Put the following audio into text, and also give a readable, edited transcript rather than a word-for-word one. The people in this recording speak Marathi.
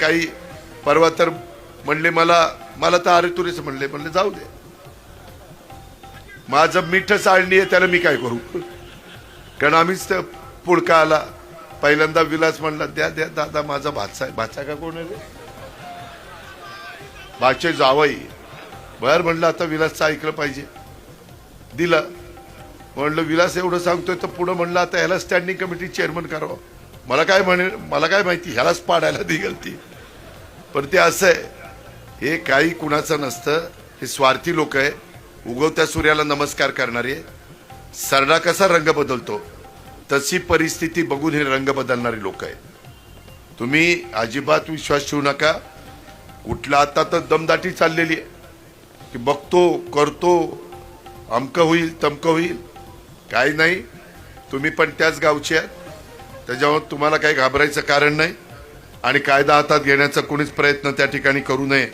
काही परवा तर म्हणले मला तर अरे तुरेच म्हणले जाऊ दे, माझं मीठ चाळणी आहे त्याला मी काय करू. कारण आम्हीच तर पुळका आला पहिल्यांदा विलास म्हणला द्या द्या दादा माझा भाचा का कोण आहे भाचे जावई. बर म्हणलं आता विलासचं ऐकलं पाहिजे, दिलं. म्हणलं विलास एवढं सांगतोय तर पुढं म्हणलं आता ह्याला स्टँडिंग कमिटी चेअरमन करावं. मला काय माहिती ह्यालाच पाडायला दिगल ती. पण ते असं आहे, हे काही कुणाचं नसतं, हे स्वार्थी लोक आहे. उगवत्या सूर्याला नमस्कार करणारे. सरडा कसा रंग बदलतो तशी परिस्थिती बघून हे रंग बदलणारे लोक आहे. तुम्ही अजिबात विश्वास ठेवू नका. कुठला आता तर दमदाटी चाललेली आहे की बघतो करतो अमकं होईल तमकं होईल. काही नाही, तुम्ही पण त्याच गावचे आहेत, त्याच्यावर तुम्हाला काही घाबरायचं कारण नाही. आणि कायदा हातात घेण्याचा कोणीच प्रयत्न त्या ठिकाणी करू नये.